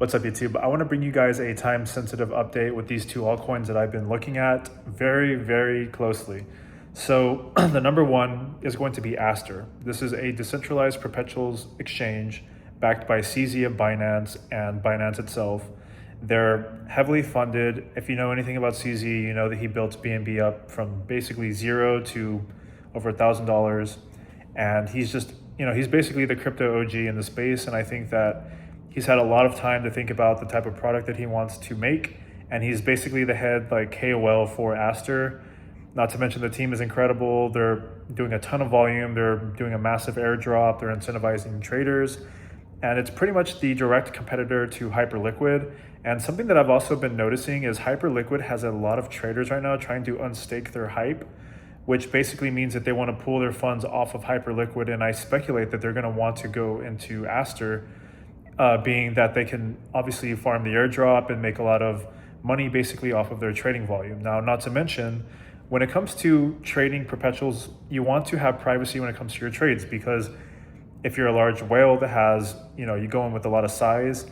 What's up, YouTube? I want to bring you guys a time-sensitive update with these two altcoins that I've been looking at very, very closely. So the number one is going to be Aster. This is a decentralized perpetuals exchange backed by CZ of Binance and Binance itself. They're heavily funded. If you know anything about CZ, you know that he built BNB up from basically zero to over $1,000. And he's just, he's basically the crypto OG in the space. And I think that he's had a lot of time to think about the type of product that he wants to make. And he's basically the head KOL for Aster. Not to mention the team is incredible. They're doing a ton of volume. They're doing a massive airdrop. They're incentivizing traders. And it's pretty much the direct competitor to Hyperliquid. And something that I've also been noticing is Hyperliquid has a lot of traders right now trying to unstake their hype, which basically means that they want to pull their funds off of Hyperliquid. And I speculate that they're going to want to go into Aster, being that they can obviously farm the airdrop and make a lot of money basically off of their trading volume. Now, not to mention, when it comes to trading perpetuals, you want to have privacy when it comes to your trades, because if you're a large whale that has, you go in with a lot of size,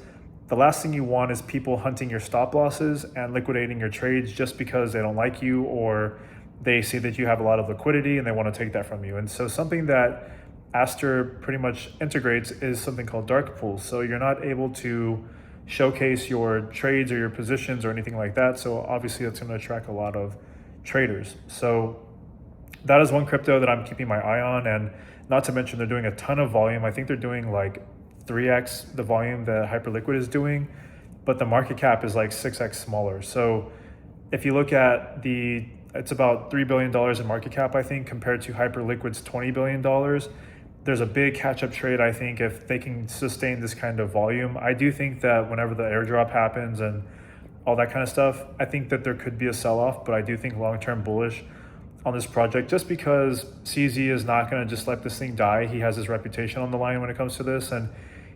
the last thing you want is people hunting your stop losses and liquidating your trades just because they don't like you or they see that you have a lot of liquidity and they want to take that from you. And so something that Aster pretty much integrates is something called dark pools. So you're not able to showcase your trades or your positions or anything like that. So obviously that's going to attract a lot of traders. So that is one crypto that I'm keeping my eye on. And not to mention they're doing a ton of volume. I think they're doing 3x the volume that Hyperliquid is doing, but the market cap is 6x smaller. So if you look at it's about $3 billion in market cap, I think, compared to Hyperliquid's $20 billion. There's a big catch-up trade, I think, if they can sustain this kind of volume. I do think that whenever the airdrop happens and all that kind of stuff, I think that there could be a sell-off, but I do think long-term bullish on this project just because CZ is not going to just let this thing die. He has his reputation on the line when it comes to this, and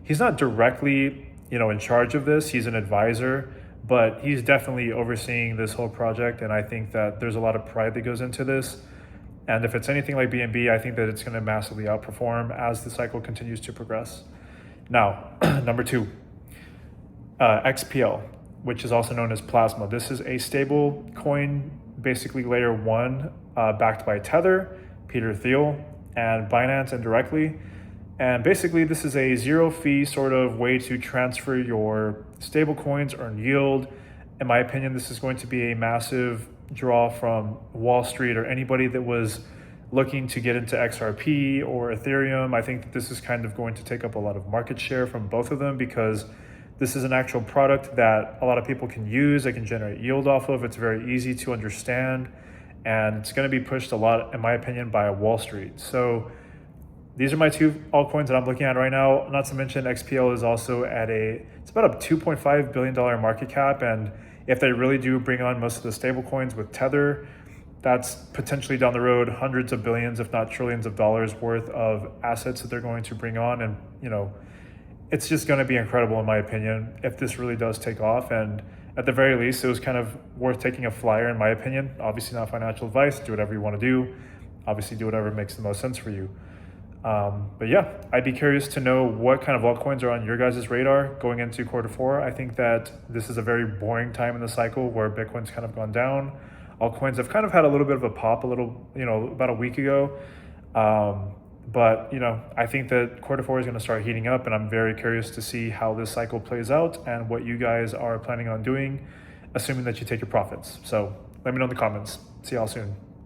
he's not directly, in charge of this. He's an advisor, but he's definitely overseeing this whole project, and I think that there's a lot of pride that goes into this. And if it's anything like BNB, I think that it's going to massively outperform as the cycle continues to progress. Now, number two, XPL, which is also known as Plasma. This is a stable coin, basically layer one, backed by Tether, Peter Thiel, and Binance indirectly. And basically, this is a zero fee sort of way to transfer your stable coins, earn yield. In my opinion, this is going to be a massive draw from Wall Street or anybody that was looking to get into XRP or Ethereum. I think that this is kind of going to take up a lot of market share from both of them because this is an actual product that a lot of people can use. They can generate yield off of. It's very easy to understand, and it's going to be pushed a lot, in my opinion, by Wall Street. So these are my two altcoins that I'm looking at right now. Not to mention XPL is also it's about a $2.5 billion market cap. And if they really do bring on most of the stable coins with Tether, that's potentially down the road hundreds of billions, if not trillions of dollars worth of assets that they're going to bring on. And, it's just going to be incredible, in my opinion, if this really does take off. And at the very least, it was kind of worth taking a flyer, in my opinion. Obviously not financial advice. Do whatever you want to do. Obviously do whatever makes the most sense for you. But yeah, I'd be curious to know what kind of altcoins are on your guys' radar going into quarter four. I think that this is a very boring time in the cycle where Bitcoin's kind of gone down. Altcoins have kind of had a little bit of a pop about a week ago. But I think that quarter four is going to start heating up, and I'm very curious to see how this cycle plays out and what you guys are planning on doing, assuming that you take your profits. So let me know in the comments. See y'all soon.